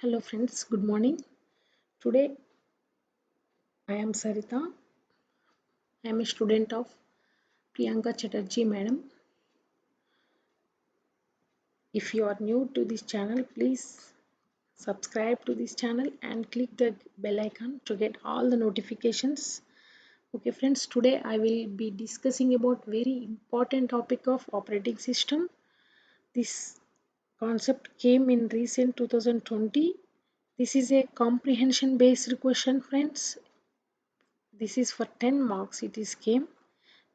Hello friends, good morning. Today I am Sarita. I am a student of Priyanka Chatterjee madam. If you are new to this channel, please subscribe to this channel and click the bell icon to get all the notifications. Okay friends, today I will be discussing about very important topic of operating system. This concept came in recent 2020. This is a comprehension based question friends. This is for 10 marks it is came.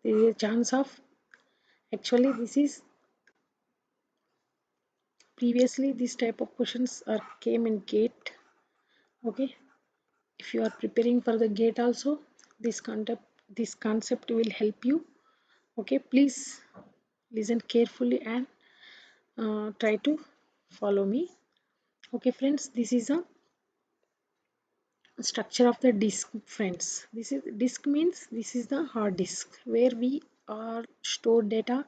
There is a chance of actually this is previously this type of questions are came in gate. Okay, if you are preparing for the gate also, this concept will help you. Okay, please listen carefully and try to follow me. Okay friends, this is a structure of the disk friends. This is disk means this is the hard disk where we are store data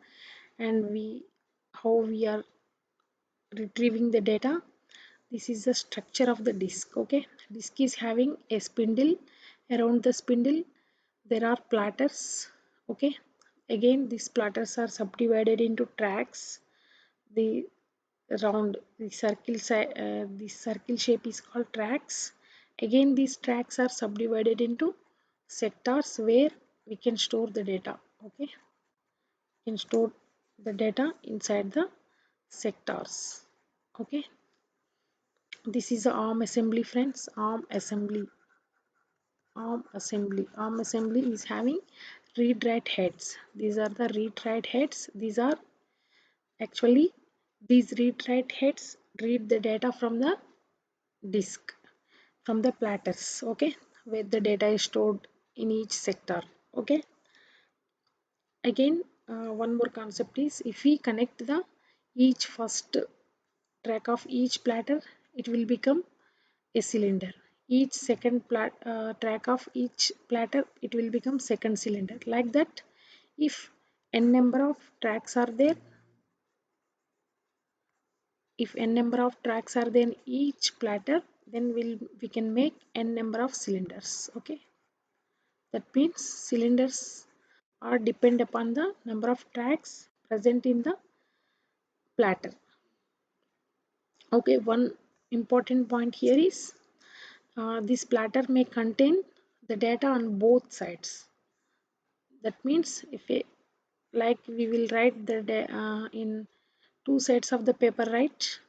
and we how we are retrieving the data. This is the structure of the disk. Okay, disk is having a spindle. Around the spindle there are platters. Okay, again these platters are subdivided into tracks. The round the this circle shape is called tracks. Again these tracks are subdivided into sectors where we can store the data. Okay, we can store the data inside the sectors. Okay, this is the arm assembly friends. Arm assembly is having read write heads. These are the read write heads. These are actually these read write heads read the data from the disk, from the platters. Okay, where the data is stored in each sector. Okay, again one more concept is if we connect the each first track of each platter, it will become a cylinder. Each second track of each platter, it will become second cylinder. Like that, if n number of tracks are there, if n number of tracks are there in each platter, then we can make n number of cylinders. Okay, that means cylinders are depend upon the number of tracks present in the platter. Okay, one important point here is this platter may contain the data on both sides. That means if we, like we will write in two sides of the paper, right?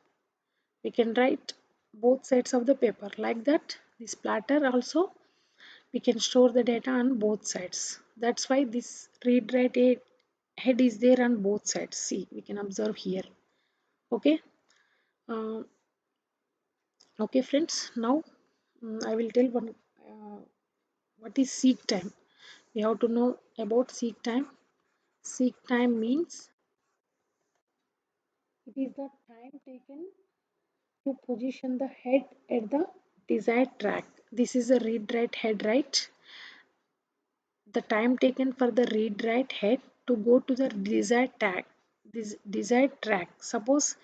We can write both sides of the paper. Like that, this platter also we can store the data on both sides. That's why this read write head is there on both sides. See, we can observe here. Okay. Uh, okay, friends. Now I will tell one. What is seek time? We have to know about seek time. Seek time means it is the time taken to position the head at the desired track. This is a read write head, right? The time taken for the read write head to go to the desired track. This desired track. Suppose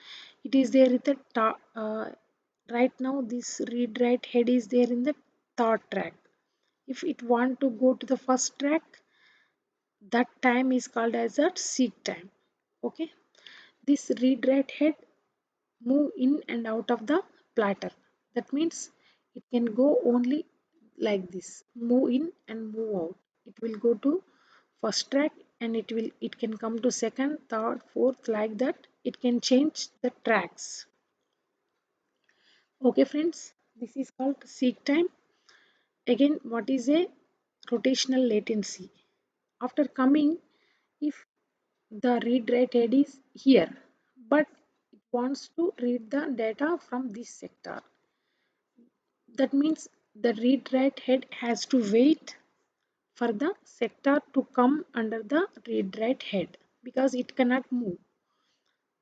it is there in the right now. This read write head is there in the third track. If it want to go to the first track, that time is called as a seek time. Okay, this read write head move in and out of the platter. That means it can go only like this, move in and move out. It will go to first track and it can come to second, third, fourth, like that. It can change the tracks. Okay friends, this is called seek time. Again, what is a rotational latency? After coming, if the read write head is here, but it wants to read the data from this sector. That means the read write head has to wait for the sector to come under the read write head because it cannot move.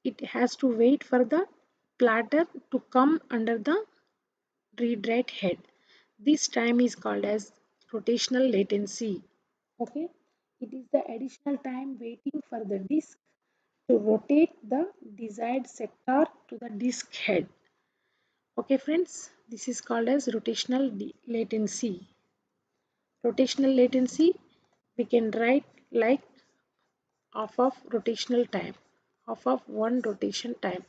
It has to wait for the platter to come under the read write head. This time is called as rotational latency. Okay, it is the additional time waiting for the disk to rotate the desired sector to the disk head. Okay friends, this is called as rotational latency. Rotational latency we can write like half of rotational time, half of one rotation time.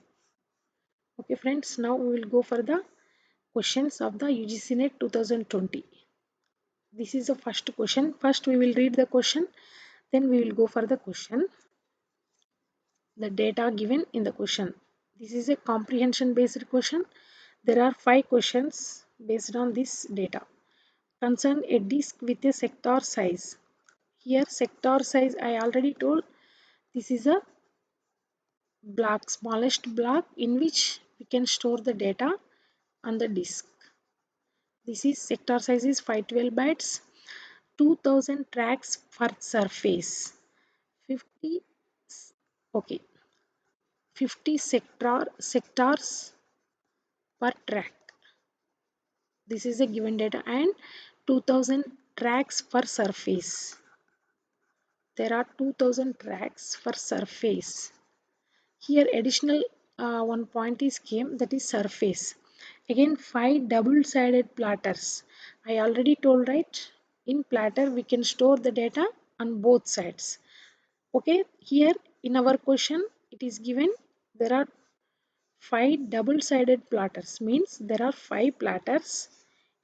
Okay friends, now we will go for the questions of the UGC NET 2020. This is the first question. First we will read the question, then we will go for the question. The data given in the question. This is a comprehension based question. There are 5 questions based on this data. Concern a disk with a sector size. Here sector size I already told, this is a block, smallest block in which we can store the data on the disk. This is sector size is 512 bytes, 2000 tracks per surface, 50 okay 50 sectors per track. This is a given data and 2000 tracks per surface. There are 2000 tracks per surface. Here additional one point is came, that is surface. Again 5 double-sided platters. I already told, right? In platter we can store the data on both sides. Okay, here in our question it is given there are 5 double-sided platters, means there are 5 platters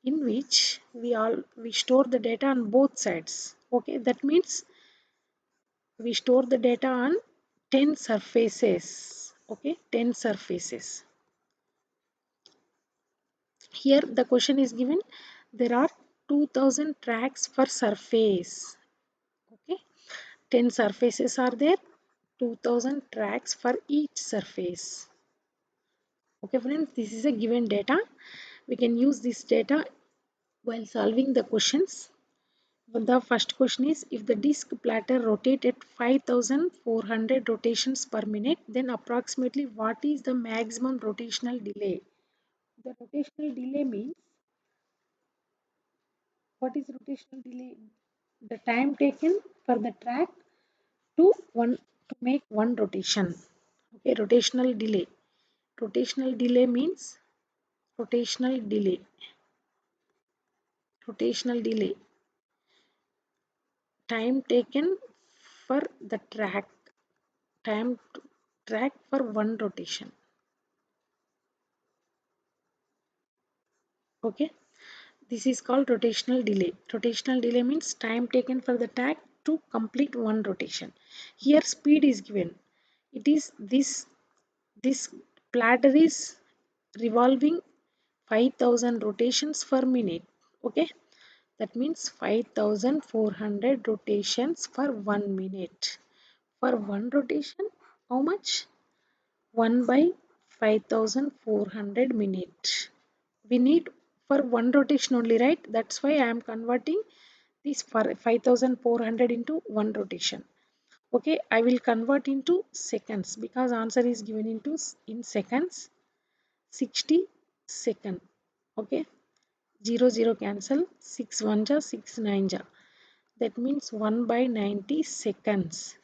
in which we store the data on both sides. Okay, that means we store the data on 10 surfaces. Okay, 10 surfaces. Here the question is given there are 2000 tracks per surface. Okay, 10 surfaces are there, 2000 tracks for each surface. Okay friends, this is a given data. We can use this data while solving the questions. The first question is, if the disk platter rotate at 5400 rotations per minute, then approximately what is the maximum rotational delay? The rotational delay means, what is rotational delay? The time taken for the track to make one rotation. Okay, rotational delay. Rotational delay means rotational delay. Rotational delay. Time taken for the time track for one rotation. Okay, this is called rotational delay. Rotational delay means time taken for the track to complete one rotation. Here speed is given. It is this platter is revolving 5000 rotations per minute. Okay, that means 5400 rotations per 1 minute. For one rotation, how much? 1 by 5400 minute. We need for one rotation only, right? That's why I am converting this for 5400 into one rotation. Okay, I will convert into seconds because answer is given in seconds. 60 second. Okay, 0 0 cancel, 6 1 ja, 6 9 ja. That means 1 by 90 seconds.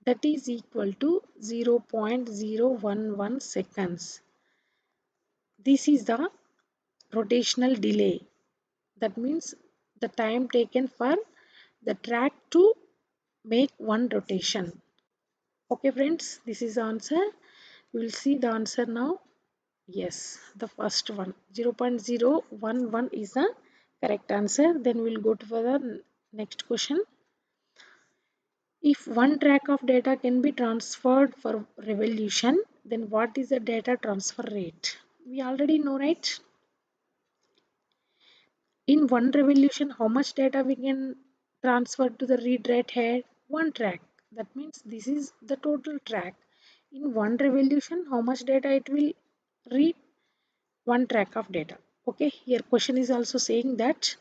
That is equal to 0.011 seconds. This is the rotational delay. That means the time taken for the track to make one rotation. Okay friends, this is the answer. We will see the answer now. Yes, the first one, 0.011 is the correct answer. Then we'll go to the next question. If one track of data can be transferred for revolution, then what is the data transfer rate? We already know, right? In one revolution, how much data we can transfer to the read write head? One track. That means this is the total track. In one revolution, how much data it will read? One track of data. Okay, here question is also saying that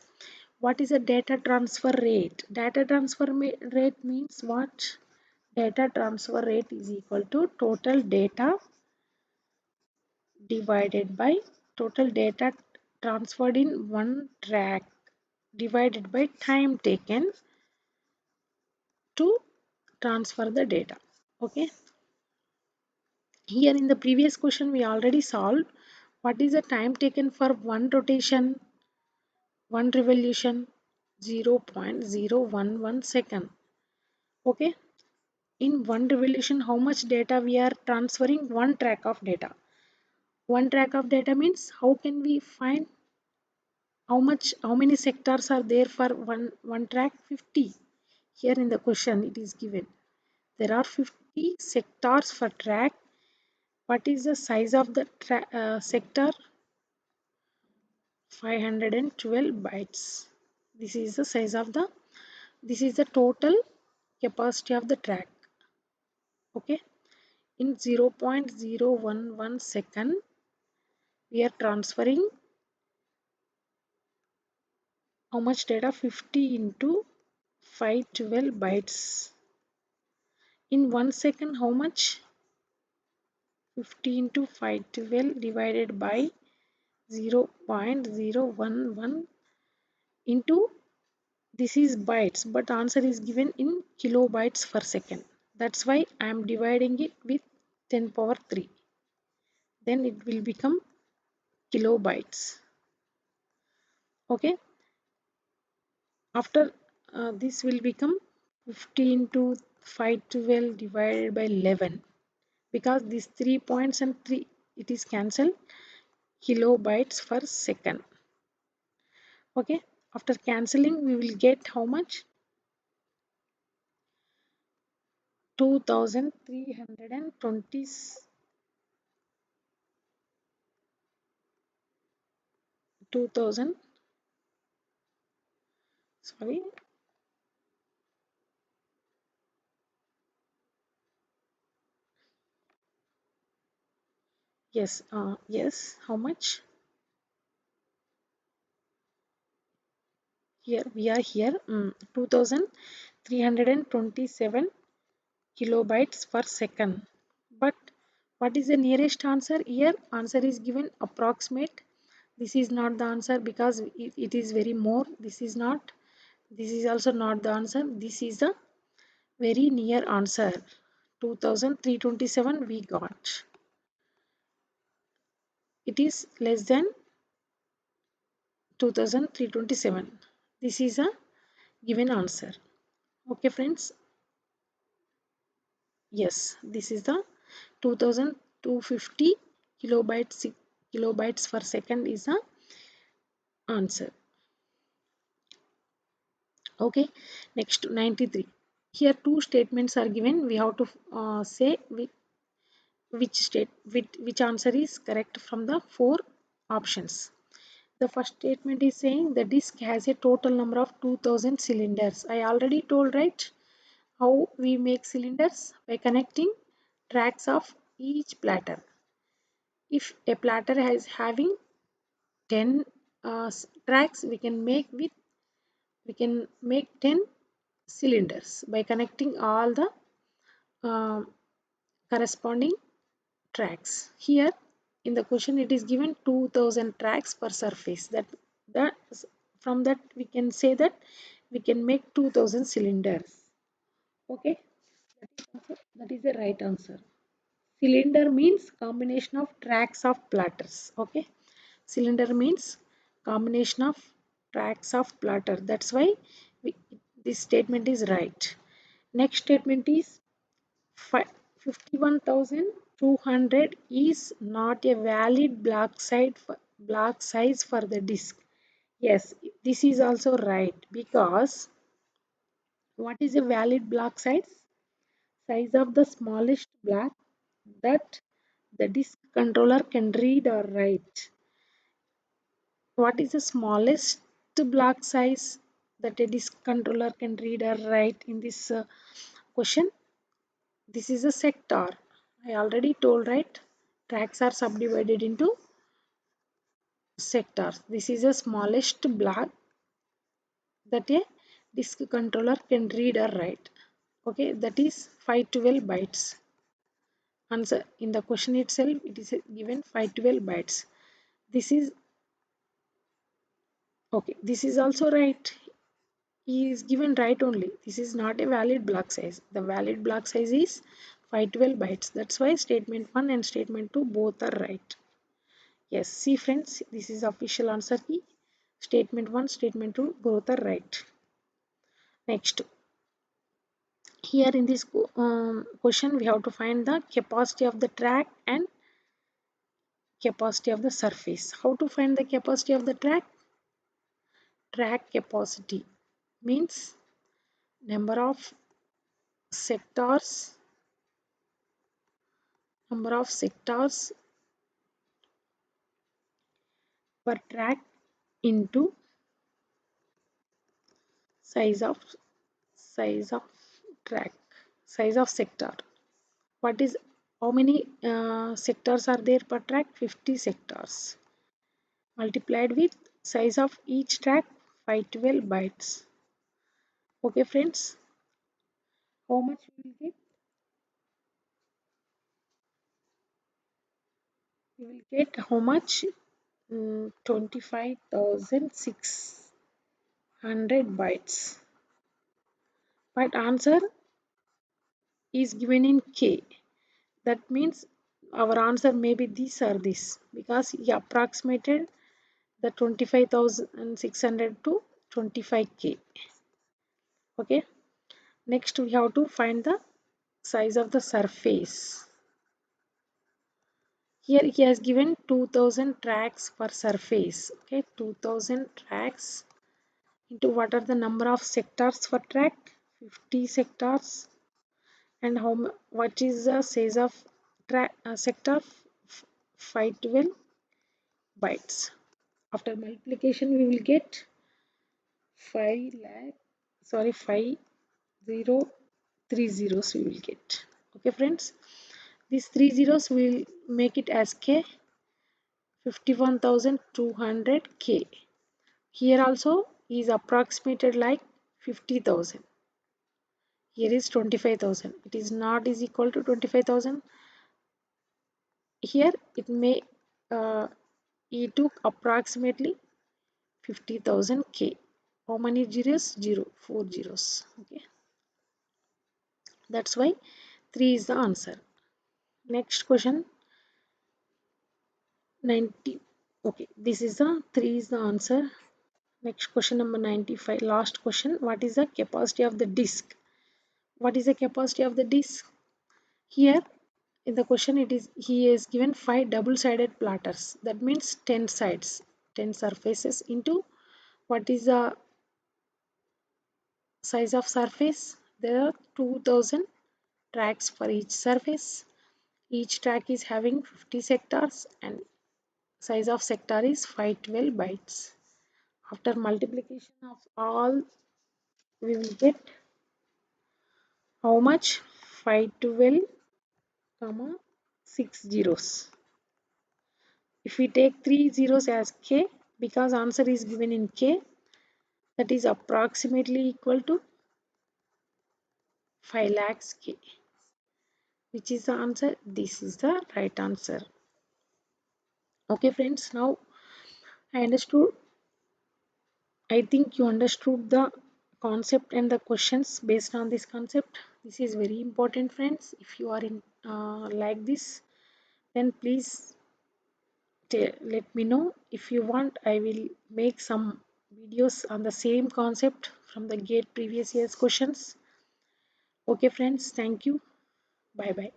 what is a data transfer rate? Data transfer rate means what? Data transfer rate is equal to total data divided by total data transferred in one track divided by time taken to transfer the data. Okay, here in the previous question we already solved What is the time taken for one rotation, one revolution? 0.011 second. Okay. In one revolution, how much data we are transferring? One track of data. One track of data means how can we find how many sectors are there for one track? 50. Here in the question it is given. There are 50 sectors for track. What is the size of the sector? 512 bytes. This is the size of the, this is the total capacity of the track. Okay. In 0.011 second, we are transferring how much data? 50 into 512 bytes. In 1 second, how much? 50 into 512 divided by 0.011 into, this is bytes, but answer is given in kilobytes per second. That's why I am dividing it with 10 power 3. Then it will become kilobytes. Okay. After this will become 50 into 512 divided by 11, because these 3 points and 3 it is cancelled. Kilobytes per second. Okay. After cancelling we will get how much? 2320, 2000, sorry, yes, yes, how much? Here we are here, 2327 kilobytes per second. But what is the nearest answer? Here answer is given approximate. This is not the answer because it is very more. This is not. This is also not the answer. This is the very near answer. 2327 we got. It is less than 2327. This is a given answer. Okay friends. Yes, this is the 2250 kilobytes per second is the answer. Okay, next 93. Here two statements are given. We have to say which answer is correct from the four options. The first statement is saying the disk has a total number of 2000 cylinders. I already told, right, how we make cylinders by connecting tracks of each platter. If a platter has having 10 tracks, we can make 10 cylinders by connecting all the uh, corresponding tracks. Here in the question it is given 2000 tracks per surface. That from that we can say that we can make 2000 cylinders. Okay, that is the right answer. Cylinder means combination of tracks of platters. Okay, cylinder means combination of tracks of platter. That's why this statement is right. Next statement is 51,200 is not a valid block size for the disk. Yes, this is also right, because what is a valid block size? Size of the smallest block that the disk controller can read or write. What is the smallest block size that a disk controller can read or write in this question? This is a sector. I already told, right? Tracks are subdivided into sectors. This is the smallest block that a disk controller can read or write. Okay, that is 512 bytes. Answer in the question itself, it is given 512 bytes. This is okay. This is also right. He is given right only. This is not a valid block size. The valid block size is 512 bytes. That's why statement 1 and statement 2 both are right. Yes, see friends, this is official answer key. Statement 1, statement 2, both are right. Next, here in this question, we have to find the capacity of the track and capacity of the surface. How to find the capacity of the track? Track capacity means number of sectors, number of sectors per track into size of size of track, size of sector. What is, how many sectors are there per track? 50 sectors multiplied with size of each track 512 bytes. Okay friends, how much we will get? We will get how much? 25,600 bytes. But answer is given in K. That means our answer may be this or this, because he approximated the 25,600 to 25K. Okay. Next we have to find the size of the surface. Here he has given 2000 tracks per surface. Okay, 2000 tracks into what are the number of sectors per track? 50 sectors. And what is the size of track sector? 512 bytes. After multiplication we will get 5 lakh, sorry, 5030 we will get. Okay friends, these three zeros will make it as K. 51,200 K. Here also is approximated like 50,000. Here is 25,000. It is not is equal to 25,000. Here it may he took approximately 50,000 K. How many zeros? 0, 4 zeros. Okay, that's why 3 is the answer. Next question, 90. Okay, this is the 3 is the answer. Next question number 95, last question. What is the capacity of the disk? What is the capacity of the disk? Here in the question it is, he is given 5 double-sided platters. That means 10 sides, 10 surfaces into what is the size of surface? There are 2000 tracks for each surface. Each track is having 50 sectors and size of sector is 512 bytes. After multiplication of all, we will get how much? 512 comma 6 zeros. If we take 3 zeros as K, because answer is given in K, that is approximately equal to 5 lakhs K. Which is the answer? This is the right answer. Okay friends, now I understood. I think you understood the concept and the questions based on this concept. This is very important friends. If you are in like this, then please let me know. If you want, I will make some videos on the same concept from the GATE previous year's questions. Okay friends, thank you. Bye bye.